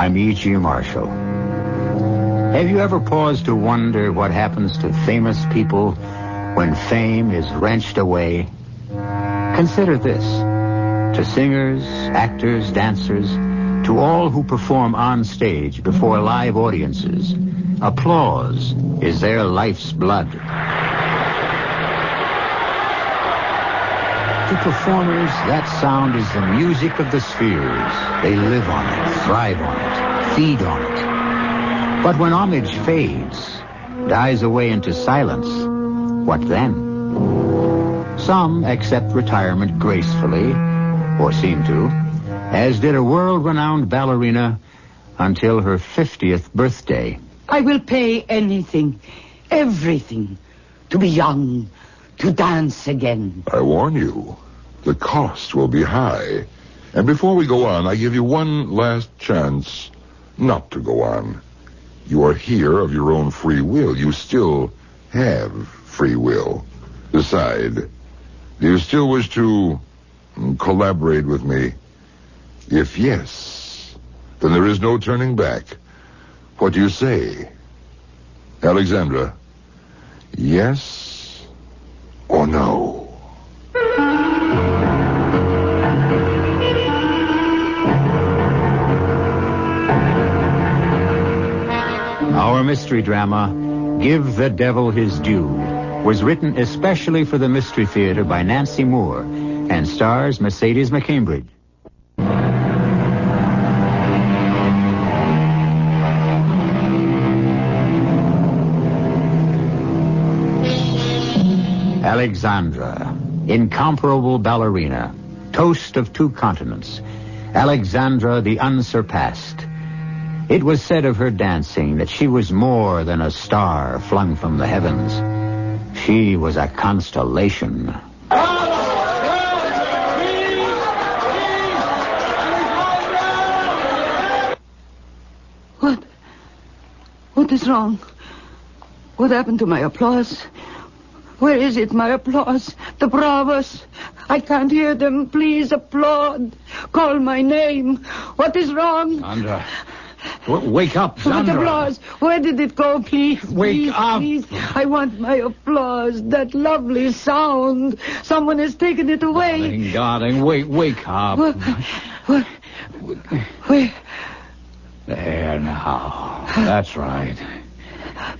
I'm E.G. Marshall. Have you ever paused to wonder what happens to famous people when fame is wrenched away? Consider this. To singers, actors, dancers, to all who perform on stage before live audiences, applause is their life's blood. To performers, that sound is the music of the spheres. They live on it, thrive on it, feed on it. But when homage fades, dies away into silence, what then? Some accept retirement gracefully, or seem to, as did a world-renowned ballerina until her 50th birthday. I will pay anything, everything, to be young, to dance again. I warn you, the cost will be high. And before we go on, I give you one last chance not to go on. You are here of your own free will. You still have free will. Decide. Do you still wish to collaborate with me? If yes, then there is no turning back. What do you say? Alexandra, yes or no? Our mystery drama, Give the Devil His Due, was written especially for the Mystery Theater by Nancy Moore and stars Mercedes McCambridge. Alexandra, incomparable ballerina, toast of 2 continents, Alexandra the unsurpassed. It was said of her dancing that she was more than a star flung from the heavens. She was a constellation. What is wrong? What happened to my applause? Where is it, my applause? The bravos. I can't hear them. Please applaud. Call my name. What is wrong? Sandra. Wake up, Sandra. What applause? Where did it go, please? Wake up. Please. I want my applause. That lovely sound. Someone has taken it away. Darling, wake up. What? Where? There now. That's right.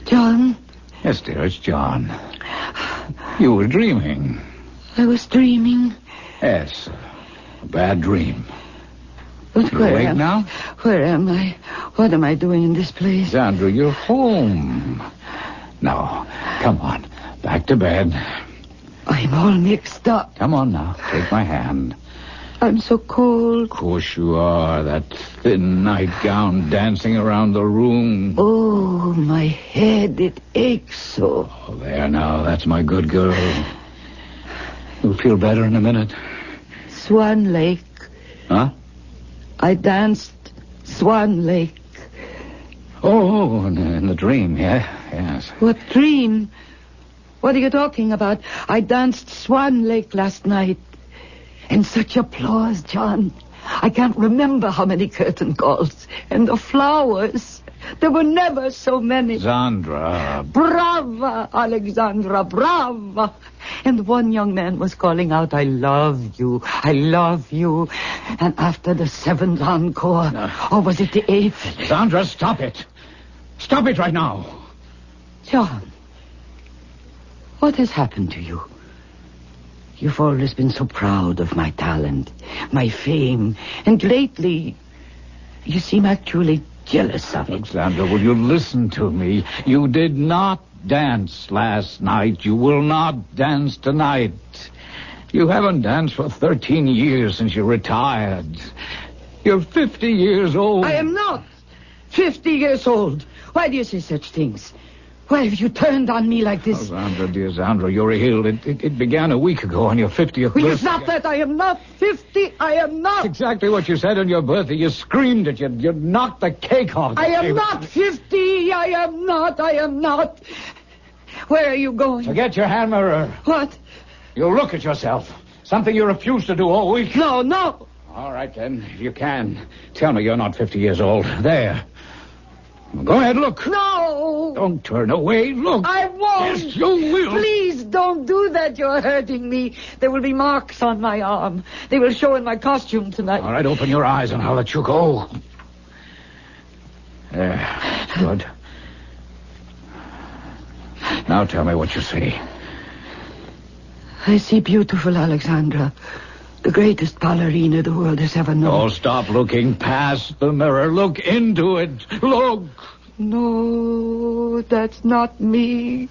John? Yes, dear, it's John. You were dreaming. I was dreaming. Yes, a bad dream. But You're awake now? Where am I? What am I doing in this place? Sandra, you're home. Now, come on. Back to bed. I'm all mixed up. Come on now. Take my hand. I'm so cold. Of course you are. That thin nightgown dancing around the room. Oh, my head, it aches so. Oh, there now. That's my good girl. You'll feel better in a minute. Swan Lake. Huh? I danced Swan Lake. Oh, in the dream, yeah? Yes. What dream? What are you talking about? I danced Swan Lake last night. And such applause, John. I can't remember how many curtain calls. And the flowers. There were never so many. Sandra. Brava, Alexandra, brava. And one young man was calling out, I love you, I love you. And after the 7th encore, or was it the 8th? Sandra, stop it. Stop it right now. John, what has happened to you? You've always been so proud of my talent, my fame, and lately you seem actually jealous of it. Alexandra, will you listen to me? You did not dance last night. You will not dance tonight. You haven't danced for 13 years since you retired. You're 50 years old. I am not 50 years old. Why do you say such things? Why have you turned on me like this? Oh, Sandra, dear Sandra, you're ill. It began a week ago on your 50th birthday. Will you stop that? I am not 50. I am not. That's exactly what you said on your birthday. You screamed at you. You knocked the cake off. I am not 50. I am not. I am not. Where are you going? Forget your hand mirror. What? You look at yourself. Something you refused to do all week. No. All right, then, if you can. Tell me you're not 50 years old. There. Go ahead, look. No! Don't turn away. Look. I won't. Yes, you will. Please don't do that. You're hurting me. There will be marks on my arm. They will show in my costume tonight. All right, open your eyes and I'll let you go. There. Good. Now tell me what you see. I see beautiful Alexandra, the greatest ballerina the world has ever known. Oh, stop looking past the mirror. Look into it. Look. No, that's not me.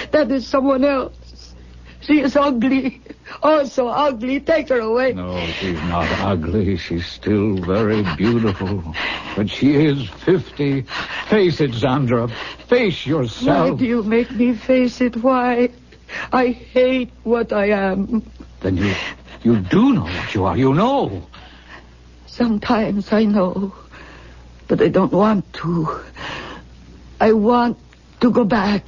That is someone else. She is ugly. Oh, so ugly. Take her away. No, she's not ugly. She's still very beautiful. But she is 50. Face it, Sandra. Face yourself. Why do you make me face it? Why? I hate what I am. Then you do know what you are. You know. Sometimes I know. But I don't want to. I want to go back.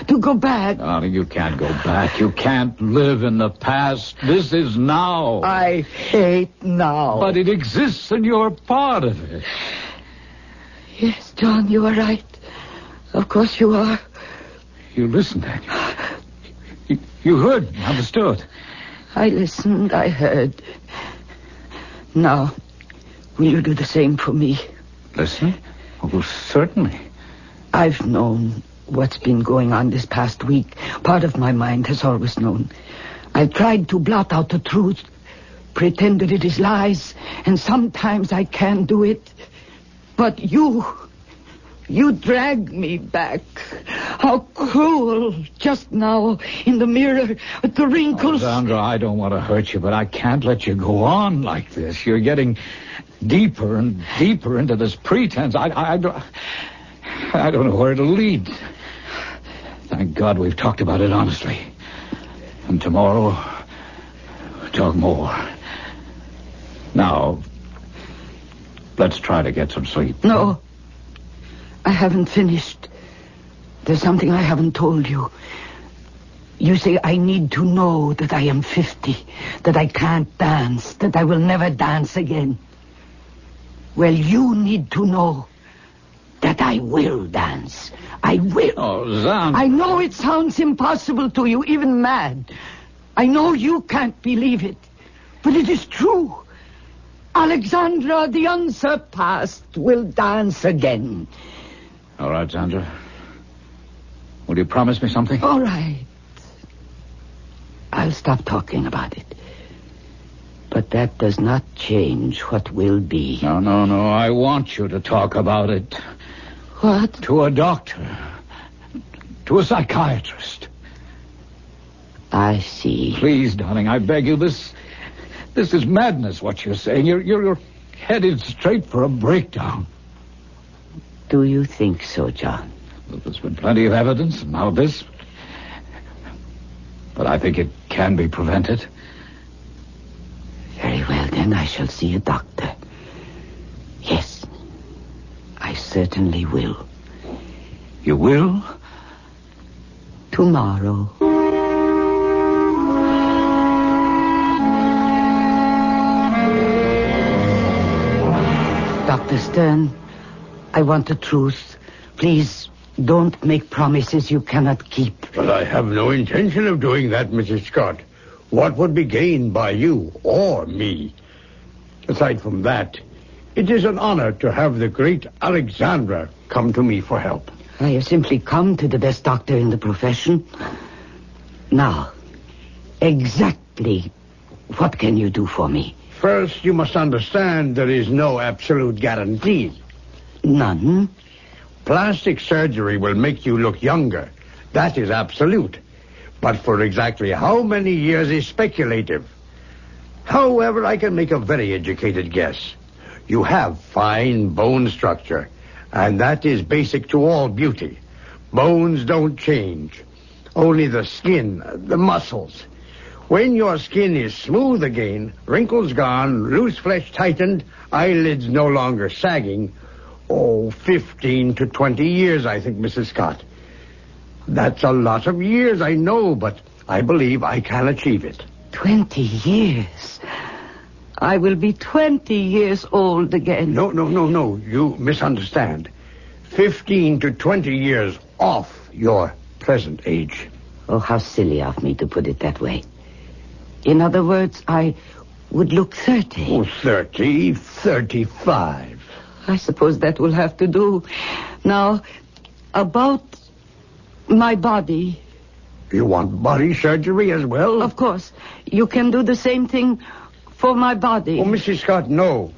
To go back. Darling, you can't go back. You can't live in the past. This is now. I hate now. But it exists and you're part of it. Yes, John, you are right. Of course you are. You listened, Daniel. You heard, understood. I listened, I heard. Now, will you do the same for me? Listen? Oh, certainly. I've known what's been going on this past week. Part of my mind has always known. I've tried to blot out the truth, pretend that it is lies, and sometimes I can do it. But you drag me back. How cruel, just now, in the mirror, with the wrinkles. Sandra, I don't want to hurt you, but I can't let you go on like this. You're getting deeper and deeper into this pretense. I don't know where it'll lead. Thank God we've talked about it honestly. And tomorrow, we'll talk more. Now, let's try to get some sleep. No, I haven't finished. There's something I haven't told you. You say I need to know that I am 50, that I can't dance, that I will never dance again. Well, you need to know that I will dance. I will. Oh, Zan. I know it sounds impossible to you, even mad. I know you can't believe it, but it is true. Alexandra, the unsurpassed, will dance again. All right, Sandra. Will you promise me something? All right. I'll stop talking about it. But that does not change what will be. No. I want you to talk about it. What? To a doctor. To a psychiatrist. I see. Please, darling, I beg you. This is madness, what you're saying. You're headed straight for a breakdown. Do you think so, John? Well, there's been plenty of evidence, and now this. But I think it can be prevented. Very well, then I shall see a doctor. Yes, I certainly will. You will? Tomorrow. Dr. Stern, I want the truth. Please, don't make promises you cannot keep. But I have no intention of doing that, Mrs. Scott. What would be gained by you or me? Aside from that, it is an honor to have the great Alexandra come to me for help. I have simply come to the best doctor in the profession. Now, exactly what can you do for me? First, you must understand there is no absolute guarantee. None? Plastic surgery will make you look younger. That is absolute. But for exactly how many years is speculative. However, I can make a very educated guess. You have fine bone structure, and that is basic to all beauty. Bones don't change. Only the skin, the muscles. When your skin is smooth again, wrinkles gone, loose flesh tightened, eyelids no longer sagging, 15 to 20 years, I think, Mrs. Scott. That's a lot of years, I know, but I believe I can achieve it. 20 years? I will be 20 years old again. No. You misunderstand. 15 to 20 years off your present age. Oh, how silly of me to put it that way. In other words, I would look 30. Oh, 30, 35. I suppose that will have to do. Now, about my body. You want body surgery as well? Of course. You can do the same thing for my body. Oh, Mrs. Scott, no.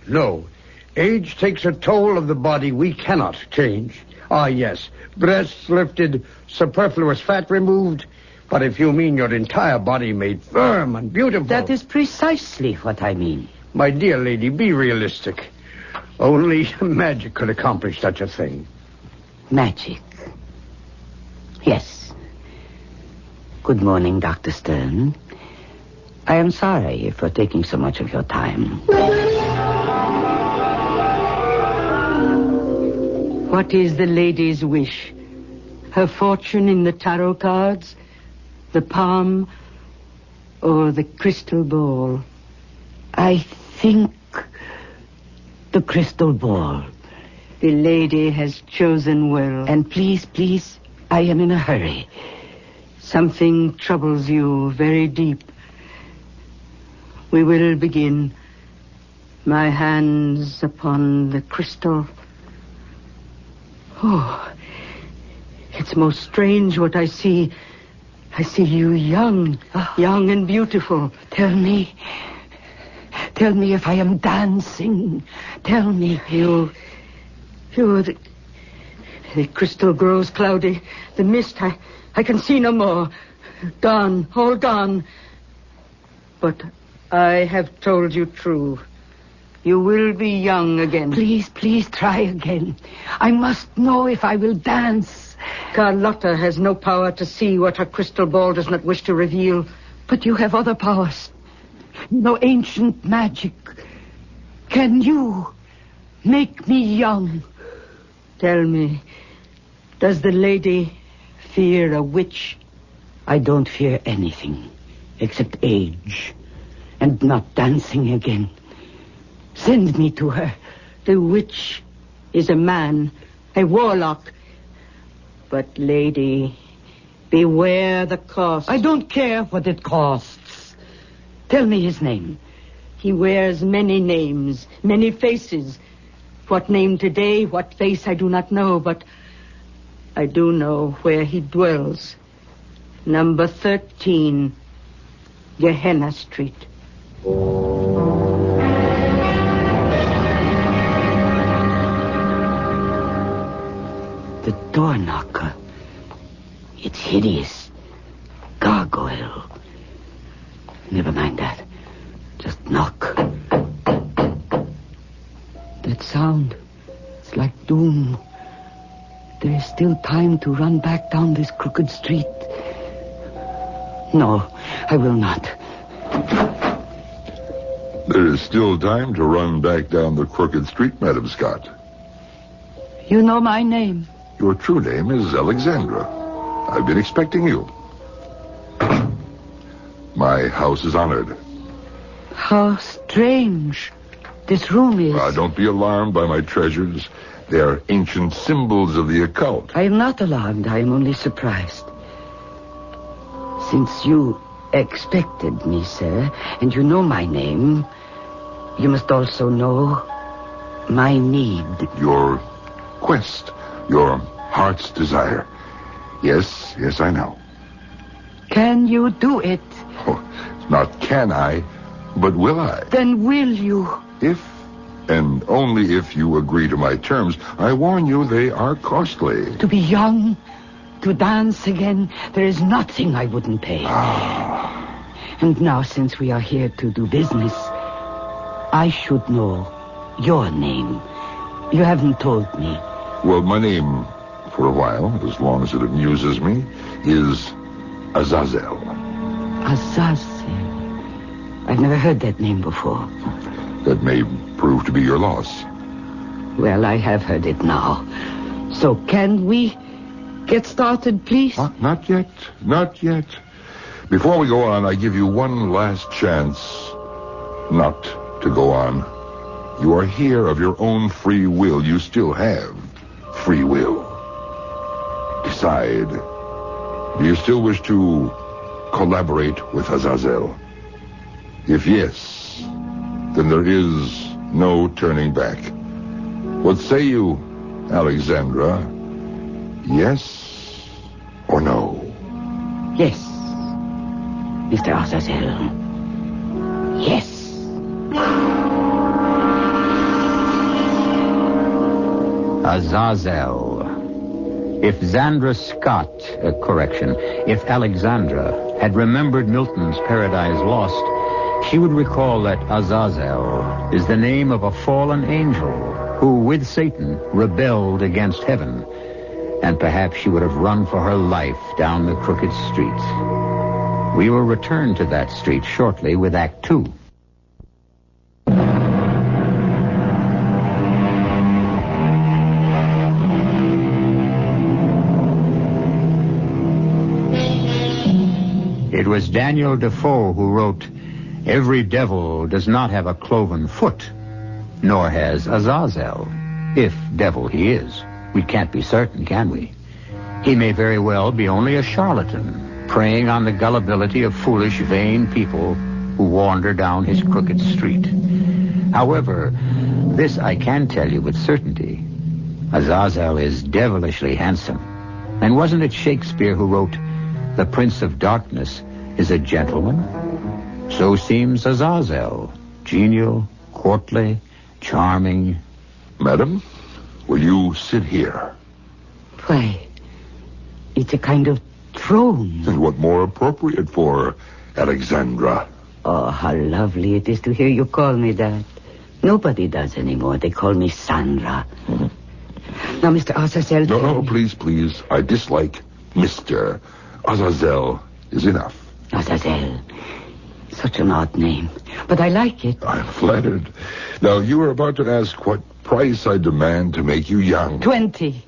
Age takes a toll of the body we cannot change. Ah, yes. Breasts lifted, superfluous fat removed. But if you mean your entire body made firm and beautiful... That is precisely what I mean. My dear lady, be realistic. Only magic could accomplish such a thing. Magic. Yes. Good morning, Dr. Stern. I am sorry for taking so much of your time. What is the lady's wish? Her fortune in the tarot cards? The palm? Or the crystal ball? I think the crystal ball. The lady has chosen well. And please, I am in a hurry. Something troubles you very deep. We will begin. My hands upon the crystal. Oh, it's most strange what I see. I see you young and beautiful. Tell me if I am dancing. Tell me. The crystal grows cloudy. The mist, I can see no more. Gone, all gone. But I have told you true. You will be young again. Please try again. I must know if I will dance. Carlotta has no power to see what her crystal ball does not wish to reveal. But you have other powers. No ancient magic. Can you make me young? Tell me, does the lady fear a witch? I don't fear anything except age and not dancing again. Send me to her. The witch is a man, a warlock. But, lady, beware the cost. I don't care what it costs. Tell me his name. He wears many names, many faces. What name today, what face, I do not know, but I do know where he dwells. Number 13, Gehenna Street. The door knocker. It's hideous. Gargoyle. Never mind that. Just knock. That sound. It's like doom. There is still time to run back down this crooked street. No, I will not. There is still time to run back down the crooked street, Madam Scott. You know my name. Your true name is Alexandra. I've been expecting you. My house is honored. How strange this room is. Don't be alarmed by my treasures. They are ancient symbols of the occult. I am not alarmed. I am only surprised. Since you expected me, sir, and you know my name, you must also know my need. Your quest, your heart's desire. Yes, I know. Can you do it? Oh, not can I, but will I? Then will you? If, and only if you agree to my terms, I warn you they are costly. To be young, to dance again, there is nothing I wouldn't pay. And now, since we are here to do business, I should know your name. You haven't told me. Well, my name, for a while, as long as it amuses me, is Azazel. Azazel. I've never heard that name before. That may prove to be your loss. Well, I have heard it now. So can we get started, please? Not yet. Before we go on, I give you one last chance not to go on. You are here of your own free will. You still have free will. Decide. Do you still wish to collaborate with Azazel? If yes, then there is no turning back. What say you, Alexandra? Yes or no? Yes, Mr. Azazel. Yes. Azazel. If Zandra Scott, if Alexandra had remembered Milton's Paradise Lost, she would recall that Azazel is the name of a fallen angel who, with Satan, rebelled against heaven. And perhaps she would have run for her life down the crooked street. We will return to that street shortly with Act 2. It was Daniel Defoe who wrote, "Every devil does not have a cloven foot, nor has Azazel, if devil he is. We can't be certain, can we? He may very well be only a charlatan, preying on the gullibility of foolish, vain people who wander down his crooked street. However, this I can tell you with certainty. Azazel is devilishly handsome. And wasn't it Shakespeare who wrote, 'The Prince of Darkness is a gentleman'? So seems Azazel, genial, courtly, charming." Madam, will you sit here? Why, it's a kind of throne. And what more appropriate for Alexandra? Oh, how lovely it is to hear you call me that. Nobody does anymore. They call me Sandra. Now, Mr. Azazel... No, please. I dislike Mr. Azazel is enough. Azazel. Such an odd name. But I like it. I'm flattered. Now, you were about to ask what price I demand to make you young. 20.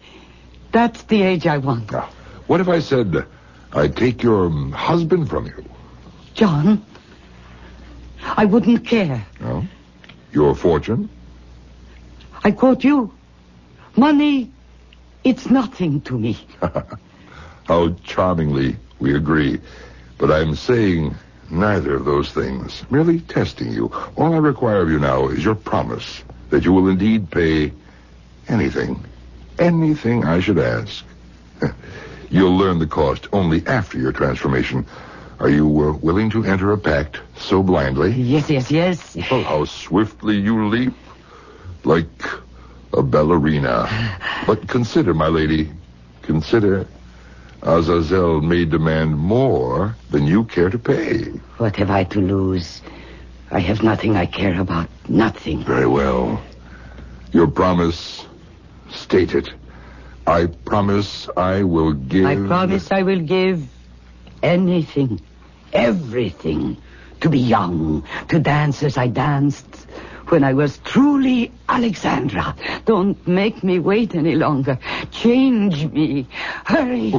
That's the age I want. Now, what if I said I'd take your husband from you? John, I wouldn't care. No? Your fortune? I quote you. Money, it's nothing to me. How charmingly we agree. But I'm saying neither of those things. Merely testing you. All I require of you now is your promise that you will indeed pay anything I should ask. You'll learn the cost only after your transformation. Are you willing to enter a pact so blindly? Yes. Oh, how swiftly you leap. Like a ballerina. But consider, my lady, consider, Azazel may demand more than you care to pay. What have I to lose? I have nothing I care about. Nothing. Very well. Your promise, state it. I promise I will give... I promise I will give anything, everything, to be young, to dance as I danced when I was truly Alexandra. Don't make me wait any longer. Change me. Hurry.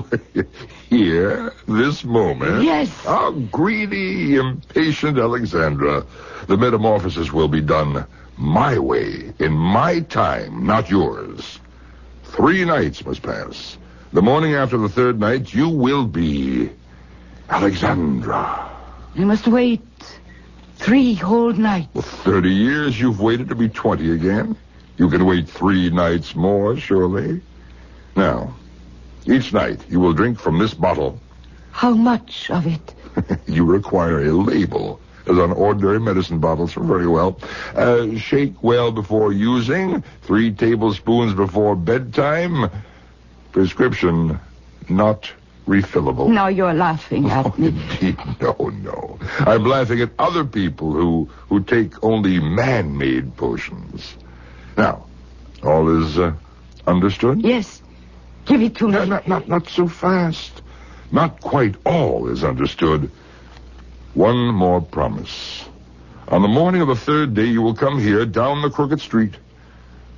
Here, this moment? Yes. How greedy, impatient Alexandra. The metamorphosis will be done my way, in my time, not yours. 3 nights must pass. The morning after the 3rd night, you will be Alexandra. I must wait 3 whole nights. For 30 years, you've waited to be 20 again. You can wait 3 nights more, surely. Now, each night, you will drink from this bottle. How much of it? You require a label, as on ordinary medicine bottles. Very well. Shake well before using. 3 tablespoons before bedtime. Prescription not refillable. Now you're laughing at me. Indeed, no. I'm laughing at other people who take only man-made potions. Now, all is understood? Yes. Give it to me. Not so fast. Not quite all is understood. One more promise. On the morning of the 3rd day, you will come here down the crooked street.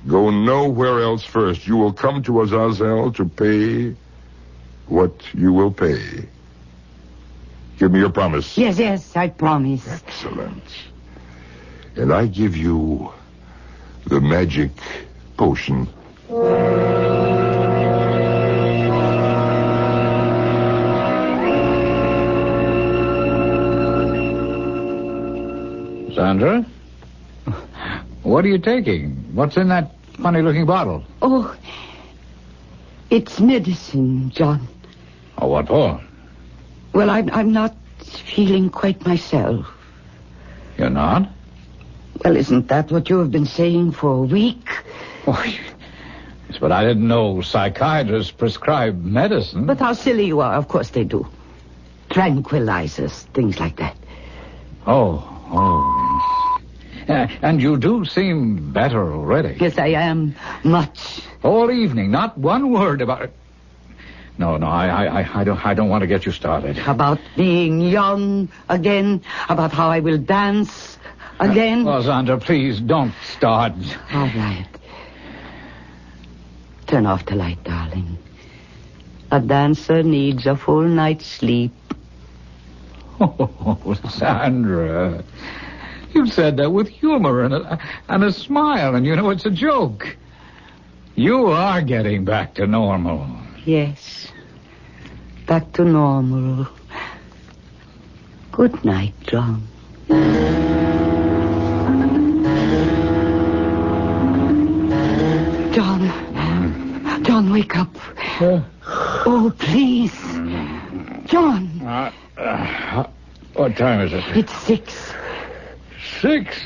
Go nowhere else first. You will come to Azazel to pay what you will pay. Give me your promise. Yes, I promise. Excellent. And I give you the magic potion. Sandra? What are you taking? What's in that funny-looking bottle? Oh, it's medicine, John. Oh, what for? Well, I'm not feeling quite myself. You're not? Well, isn't that what you have been saying for a week? Oh, yes, but I didn't know psychiatrists prescribe medicine. But how silly you are. Of course they do. Tranquilizers, things like that. Oh. And you do seem better already. Yes, I am. Much. All evening, not one word about it. No, I don't want to get you started. About being young again. About how I will dance again. Well, Sandra, please don't start. All right. Turn off the light, darling. A dancer needs a full night's sleep. Oh, Sandra. You said that with humor and a smile, and you know it's a joke. You are getting back to normal. Yes. Back to normal. Good night, John. John, wake up. Oh, please. John. What time is it? It's 6. 6?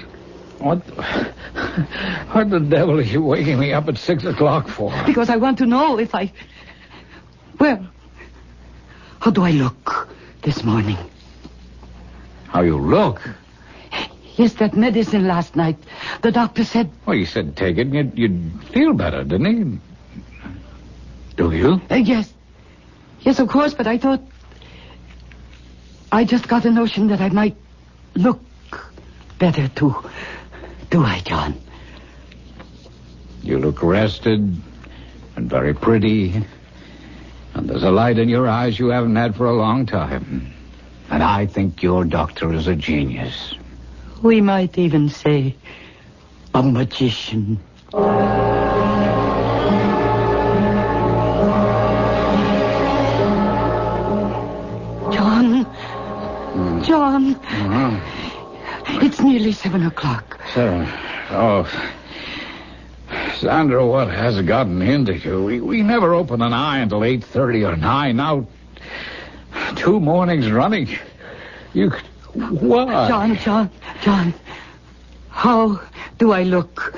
What the devil are you waking me up at 6 o'clock for? Because I want to know if I... Well, how do I look this morning? How you look? Yes, that medicine last night. The doctor said... Well, he said take it and you'd feel better, didn't he? Do you? Yes. Yes, of course, but I thought... I just got a notion that I might look better, too. Do I, John? You look rested and very pretty. And there's a light in your eyes you haven't had for a long time. And I think your doctor is a genius. We might even say a magician. John. It's nearly 7 o'clock. 7? Oh. Sandra, what has gotten into you? We never open an eye until 8:30 or 9. Now, 2 mornings running. You... What? John. How do I look?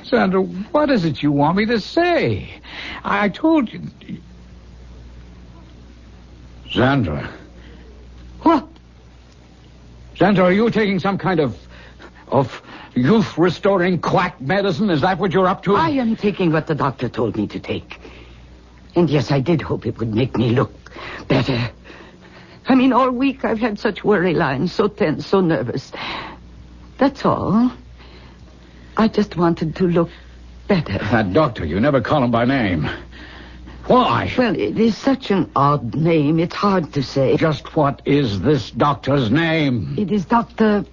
Sandra, what is it you want me to say? I told you... Sandra. What? Sandra, are you taking some kind of youth-restoring quack medicine? Is that what you're up to? I am taking what the doctor told me to take. And yes, I did hope it would make me look better. I mean, all week I've had such worry lines, so tense, so nervous. That's all. I just wanted to look better. That doctor, you never call him by name. Why? Well, it is such an odd name, it's hard to say. Just what is this doctor's name? It is Dr.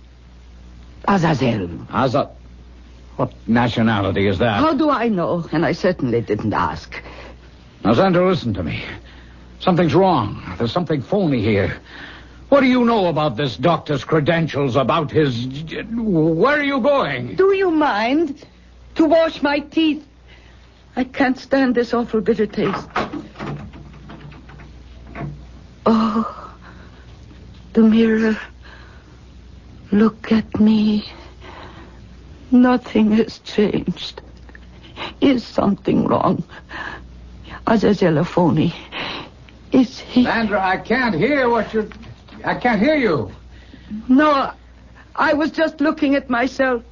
Azazel. What nationality is that? How do I know? And I certainly didn't ask. Now, Sandra, listen to me. Something's wrong. There's something phony here. What do you know about this doctor's credentials, about his... Where are you going? Do you mind? To wash my teeth. I can't stand this awful bitter taste. Oh, the mirror. Look at me. Nothing has changed. Is something wrong? Azazel a phony. Is he... Sandra, I can't hear I can't hear you. No, I was just looking at myself.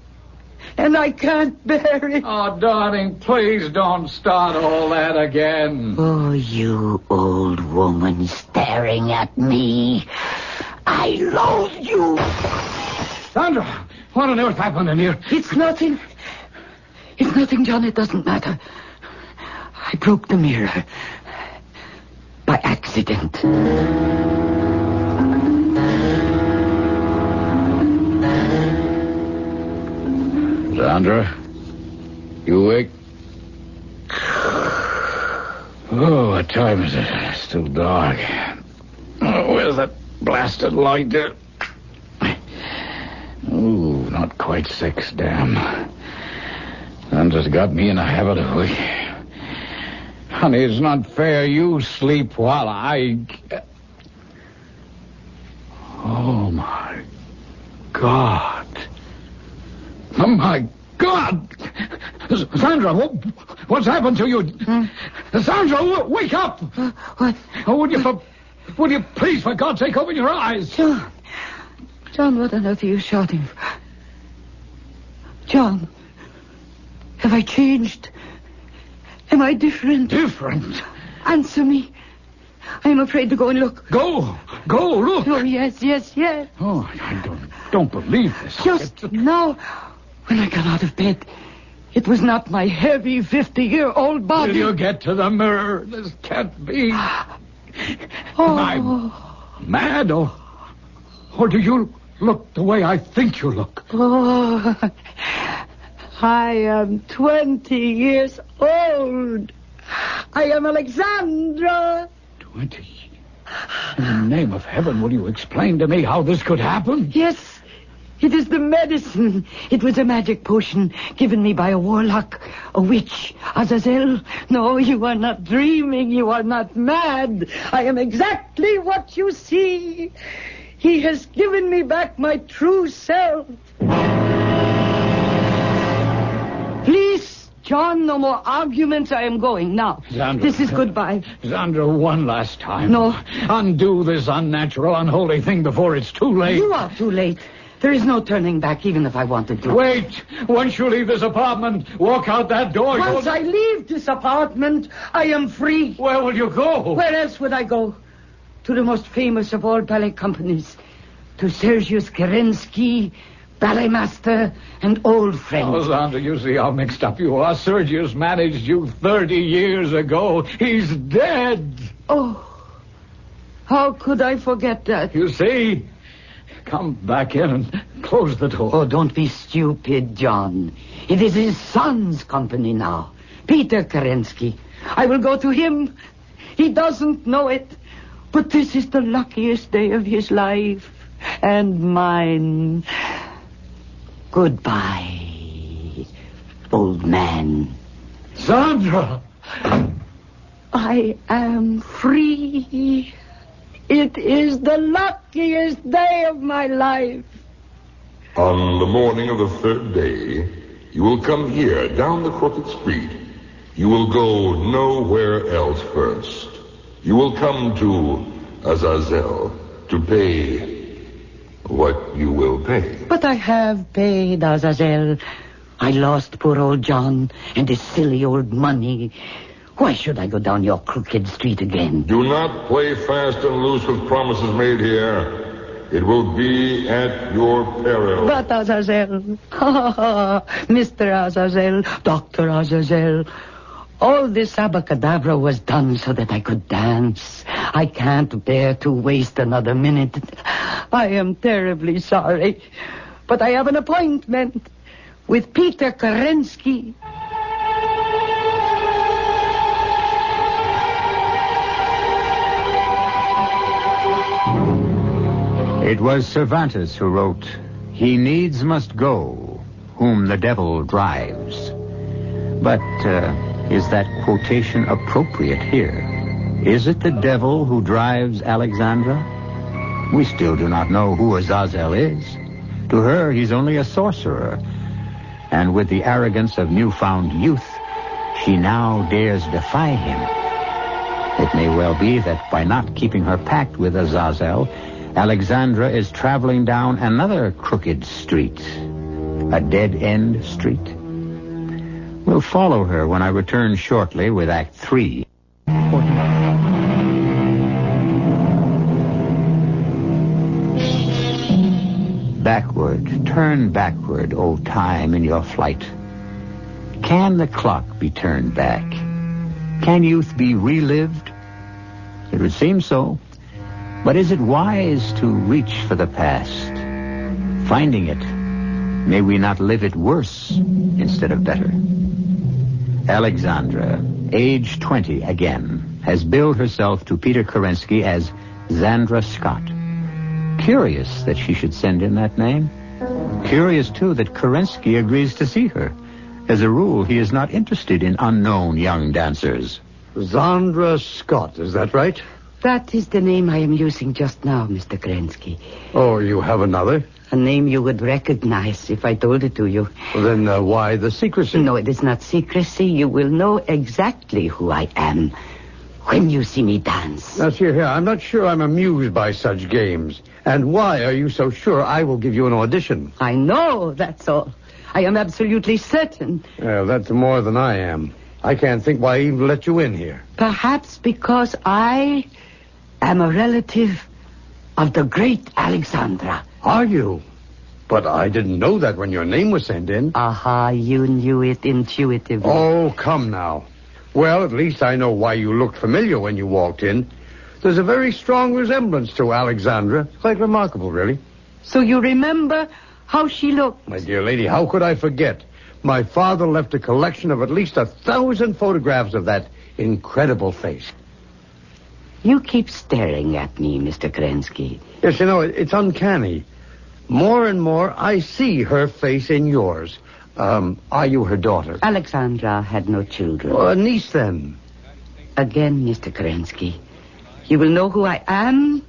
And I can't bear it. Oh, darling, please don't start all that again. Oh, you old woman staring at me. I loathe you. Sandra, what on earth happened in here? It's nothing. It's nothing, John. It doesn't matter. I broke the mirror. By accident. Sandra, you awake? Oh, what time is it? It's still dark. Oh, where's that blasted light there? Oh, not quite 6, damn. Sandra's got me in a habit of waiting. Honey, it's not fair. You sleep while I... Oh, my God. Oh, my God! Sandra, what's happened to you? Sandra, wake up! What? Oh, would you please, for God's sake, open your eyes? John, what on earth are you shouting for? John, have I changed? Am I different? Different? Answer me. I am afraid to go and look. Go, look. Oh, yes. Oh, I don't believe this. Just now, when I got out of bed, it was not my heavy 50-year-old body. Will you get to the mirror? This can't be. Oh. Am I mad, or do you look the way I think you look? Oh, I am 20 years old. I am Alexandra. 20? In the name of heaven, will you explain to me how this could happen? Yes, it is the medicine. It was a magic potion given me by a warlock, a witch, Azazel. No, you are not dreaming. You are not mad. I am exactly what you see. He has given me back my true self. Please, John, no more arguments. I am going now. Sandra, this is goodbye. Sandra, one last time. No. Undo this unnatural, unholy thing before it's too late. You are too late. There is no turning back, even if I wanted to. Wait. Once you leave this apartment, walk out that door. Once I leave this apartment, I am free. Where will you go? Where else would I go? To the most famous of all ballet companies. To Sergius Kerensky, ballet master, and old friend. Oh, Sandra, you see how mixed up you are. Sergius managed you 30 years ago. He's dead. Oh, how could I forget that? You see? Come back in and close the door. Oh, don't be stupid, John. It is his son's company now. Peter Kerensky. I will go to him. He doesn't know it. But this is the luckiest day of his life. And mine. Goodbye, old man. Sandra! I am free. It is the luckiest day of my life. On the morning of the 3rd day, you will come here, down the crooked street. You will go nowhere else first. You will come to Azazel to pay what you will pay. But I have paid, Azazel. I lost poor old John and his silly old money. Why should I go down your crooked street again? Do not play fast and loose with promises made here. It will be at your peril. But Azazel, Mr. Azazel, Dr. Azazel, all this abracadabra was done so that I could dance. I can't bear to waste another minute. I am terribly sorry, but I have an appointment with Peter Kerensky. It was Cervantes who wrote, "He needs must go, whom the devil drives." But is that quotation appropriate here? Is it the devil who drives Alexandra? We still do not know who Azazel is. To her, he's only a sorcerer. And with the arrogance of newfound youth, she now dares defy him. It may well be that by not keeping her pact with Azazel, Alexandra is traveling down another crooked street, a dead-end street. We'll follow her when I return shortly with Act 3. Backward, turn backward, O time, in your flight. Can the clock be turned back? Can youth be relived? It would seem so. But is it wise to reach for the past? Finding it May we not live it worse instead of better? Alexandra, age 20 again, has billed herself to Peter Kerensky as Zandra Scott. Curious that she should send in that name. Curious, too, that Kerensky agrees to see her. As a rule, he is not interested in unknown young dancers. Zandra Scott, is that right? That is the name I am using just now, Mr. Kerensky. Oh, you have another? A name you would recognize if I told it to you. Well, then why the secrecy? No, it is not secrecy. You will know exactly who I am when you see me dance. Now, see here, I'm not sure I'm amused by such games. And why are you so sure I will give you an audition? I know, that's all. I am absolutely certain. Well, that's more than I am. I can't think why I even let you in here. Perhaps because I am a relative of the great Alexandra. Are you? But I didn't know that when your name was sent in. Aha, you knew it intuitively. Oh, come now. Well, at least I know why you looked familiar when you walked in. There's a very strong resemblance to Alexandra. Quite remarkable, really. So you remember how she looked? My dear lady, how could I forget? My father left a collection of at least 1,000 photographs of that incredible face. You keep staring at me, Mr. Kerensky. Yes, you know, it's uncanny. More and more, I see her face in yours. Are you her daughter? Alexandra had no children. A niece, then? Again, Mr. Kerensky, you will know who I am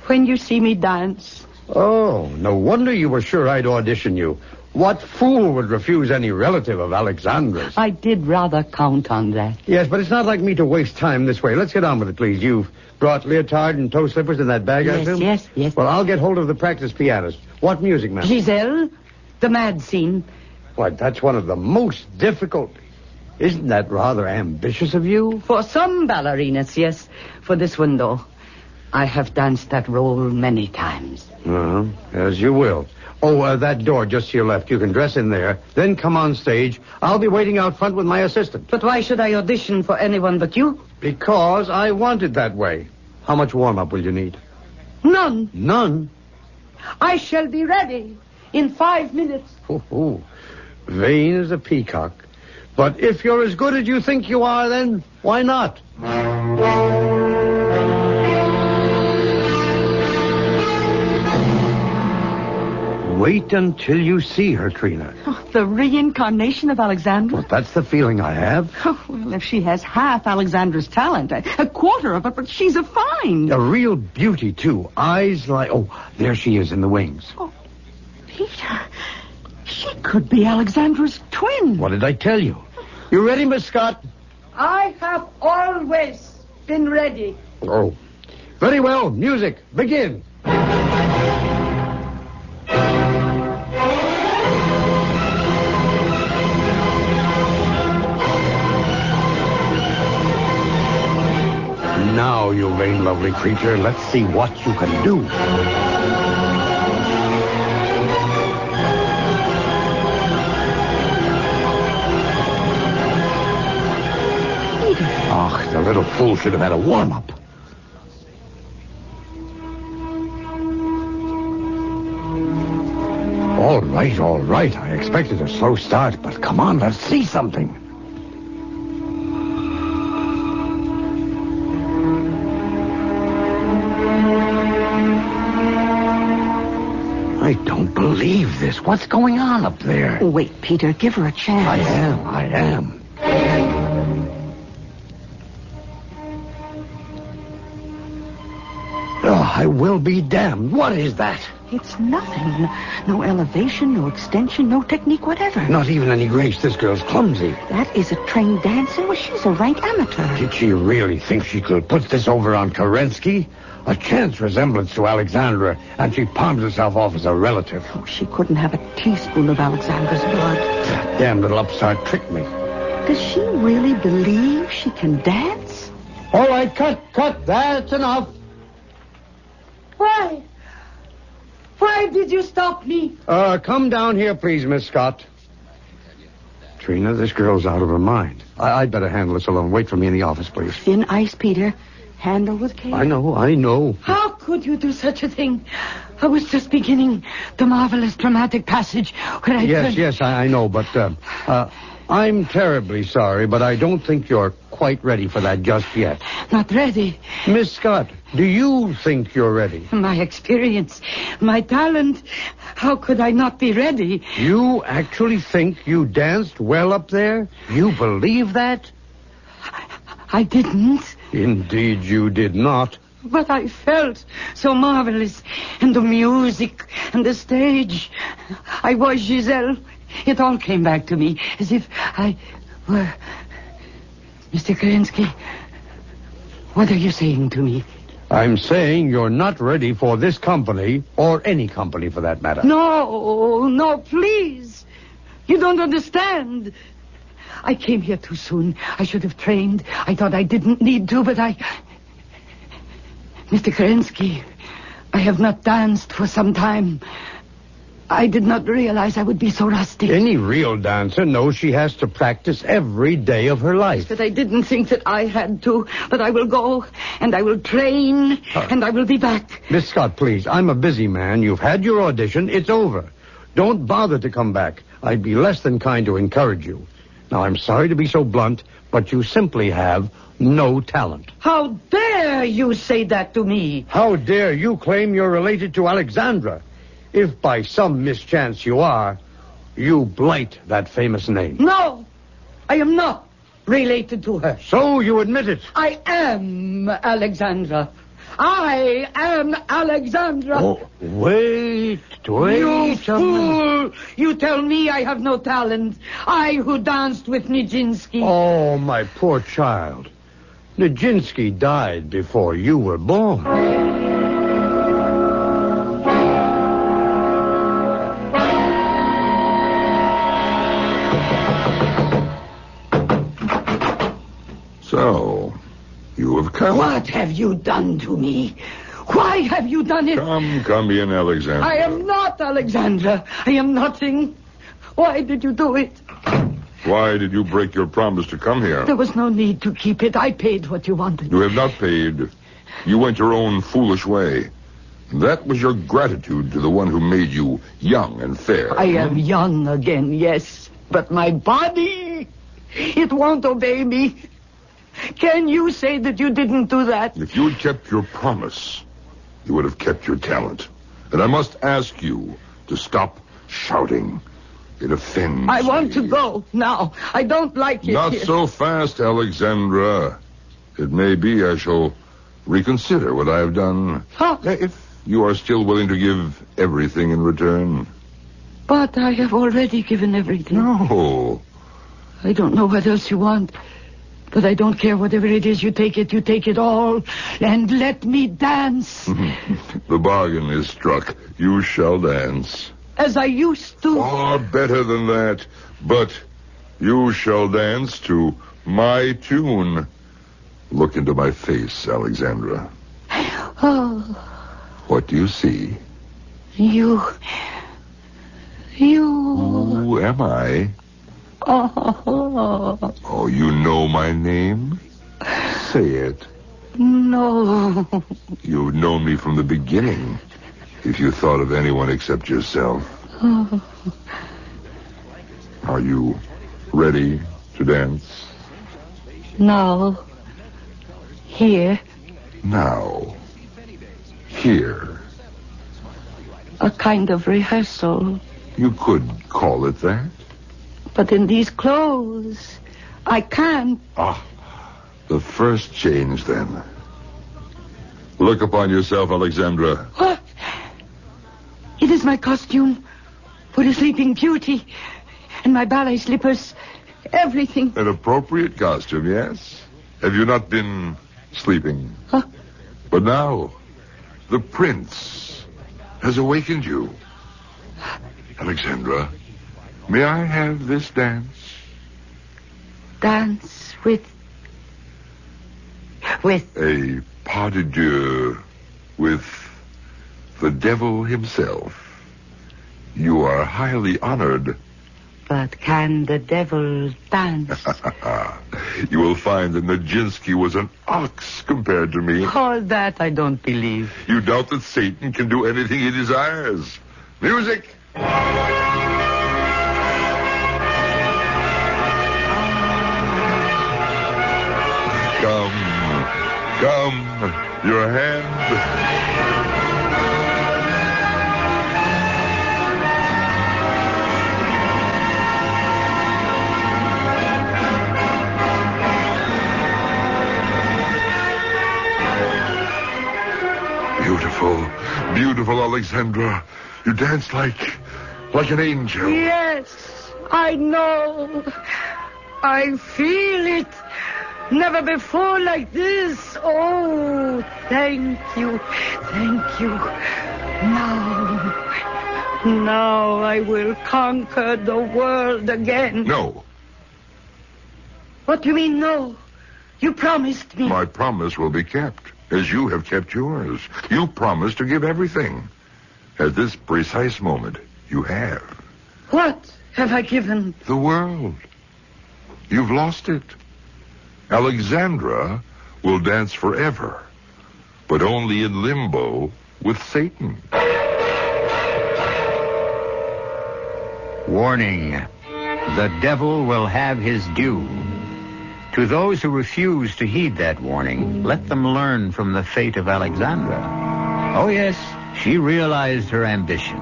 when you see me dance. Oh, no wonder you were sure I'd audition you. What fool would refuse any relative of Alexandra's? I did rather count on that. Yes, but it's not like me to waste time this way. Let's get on with it, please. You've brought leotard and toe slippers in that bag, I assume? Yes. Well, I'll get hold of the practice pianist. What music, ma'am? Giselle, the mad scene. Why, that's one of the most difficult. Isn't that rather ambitious of you? For some ballerinas, yes. For this one, though, I have danced that role many times. As you will. Oh, that door just to your left. You can dress in there. Then come on stage. I'll be waiting out front with my assistant. But why should I audition for anyone but you? Because I want it that way. How much warm-up will you need? None. None? I shall be ready in 5 minutes. Oh, vain as a peacock. But if you're as good as you think you are, then why not? Wait until you see her, Trina. Oh, the reincarnation of Alexandra? Well, that's the feeling I have. Oh, well, if she has half Alexandra's talent, a quarter of it, but she's a find. A real beauty, too. Eyes like... Oh, there she is in the wings. Oh, Peter, she could be Alexandra's twin. What did I tell you? You ready, Miss Scott? I have always been ready. Oh, very well. Music, begin. Now, you vain, lovely creature, let's see what you can do. Oh, the little fool should have had a warm-up. All right. I expected a slow start, but come on, let's see something. I don't believe this. What's going on up there? Wait, Peter, give her a chance. I am. Oh, I will be damned. What is that? It's nothing. No elevation, no extension, no technique whatever. Not even any grace. This girl's clumsy. That is a trained dancer. Well, she's a rank amateur. Did she really think she could put this over on Kerensky? A chance resemblance to Alexandra, and she palms herself off as a relative. Oh, she couldn't have a teaspoon of Alexandra's blood. That damn little upstart tricked me. Does she really believe she can dance? All right, cut. That's enough. Why did you stop me? Come down here, please, Miss Scott. Trina, this girl's out of her mind. I'd better handle this alone. Wait for me in the office, please. Thin ice, Peter. handle with care. I know. How could you do such a thing? I was just beginning the marvelous dramatic passage where I turned... Yes, I know, but I'm terribly sorry, but I don't think you're quite ready for that just yet. Not ready. Miss Scott, do you think you're ready? My experience, my talent, how could I not be ready? You actually think you danced well up there? You believe that? I didn't. Indeed, you did not. But I felt so marvelous. And the music and the stage. I was Giselle. It all came back to me as if I were... Mr. Kerensky, what are you saying to me? I'm saying you're not ready for this company, or any company for that matter. No, please. You don't understand. I came here too soon. I should have trained. I thought I didn't need to, but I... Mr. Kerensky, I have not danced for some time. I did not realize I would be so rusty. Any real dancer knows she has to practice every day of her life. But I didn't think that I had to. But I will go, and I will train, and I will be back. Miss Scott, please, I'm a busy man. You've had your audition. It's over. Don't bother to come back. I'd be less than kind to encourage you. Now, I'm sorry to be so blunt, but you simply have no talent. How dare you say that to me? How dare you claim you're related to Alexandra? If by some mischance you are, you blight that famous name. No, I am not related to her. So you admit it. I am Alexandra. I am Alexandra. Oh, wait. You fool! You tell me I have no talent. I who danced with Nijinsky. Oh, my poor child. Nijinsky died before you were born. So, you have come. What have you done to me? Why have you done it? Come in, Alexandra. I am not Alexandra. I am nothing. Why did you do it? Why did you break your promise to come here? There was no need to keep it. I paid what you wanted. You have not paid. You went your own foolish way. That was your gratitude to the one who made you young and fair. I am young again, yes. But my body, it won't obey me. Can you say that you didn't do that? If you had kept your promise, you would have kept your talent. And I must ask you to stop shouting. It offends I want to me. go now. I don't like it Not here. so fast, Alexandra. It may be I shall reconsider what I have done. Huh? If you are still willing to give everything in return. But I have already given everything. No. I don't know what else you want. But I don't care whatever it is. You take it all. And let me dance. The bargain is struck. You shall dance. As I used to. Far better than that. But you shall dance to my tune. Look into my face, Alexandra. Oh, What do you see? you. Who am I? Oh, Oh, you know my name? Say it. no. You've known me from the beginning. If you thought of anyone except yourself. Oh. Are you ready to dance? Now. Here. Now. Here. A kind of rehearsal. You could call it that. But in these clothes, I can't. Ah, the first change, then. Look upon yourself, Alexandra. What? It is my costume for the Sleeping Beauty and my ballet slippers. Everything. An appropriate costume, yes? Have you not been sleeping? Huh? But now, the prince has awakened you. Alexandra, may I have this dance? Dance with... A pas de deux with the devil himself. You are highly honored. But can the devil dance? You will find that Nijinsky was an ox compared to me. All that I don't believe. You doubt that Satan can do anything he desires. Music! Come, your hand. Beautiful Alexandra. You dance like an angel. Yes, I know. I feel it. Never before like this. Oh, thank you. Thank you. Now I will conquer the world again. No. What do you mean, no? You promised me. My promise will be kept, as you have kept yours. You promised to give everything. At this precise moment, you have. What have I given? The world. You've lost it. Alexandra will dance forever, but only in limbo with Satan. Warning. The devil will have his due. To those who refuse to heed that warning, let them learn from the fate of Alexandra. Oh, yes, she realized her ambition.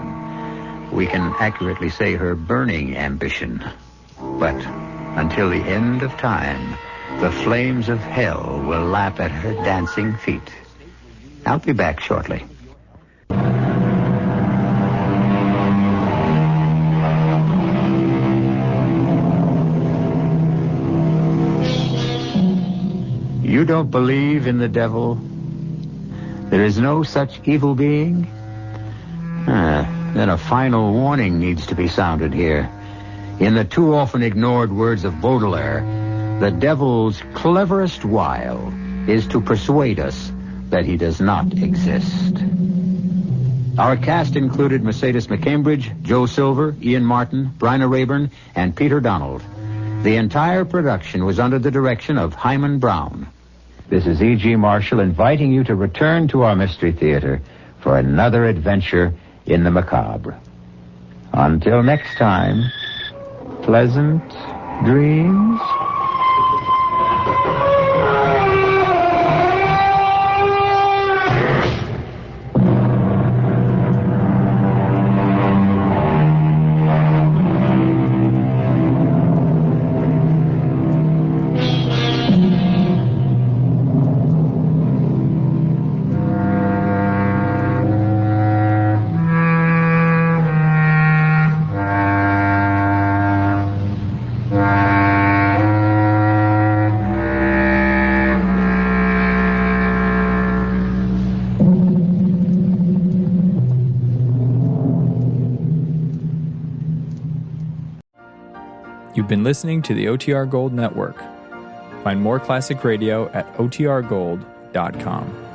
We can accurately say her burning ambition. But until the end of time, the flames of hell will lap at her dancing feet. I'll be back shortly. You don't believe in the devil? There is no such evil being? Then a final warning needs to be sounded here. In the too often ignored words of Baudelaire, the devil's cleverest wile is to persuade us that he does not exist. Our cast included Mercedes McCambridge, Joe Silver, Ian Martin, Bryna Rayburn, and Peter Donald. The entire production was under the direction of Hyman Brown. This is E.G. Marshall inviting you to return to our Mystery Theater for another adventure in the macabre. Until next time, pleasant dreams. You've been listening to the OTR Gold Network. Find more classic radio at otrgold.com.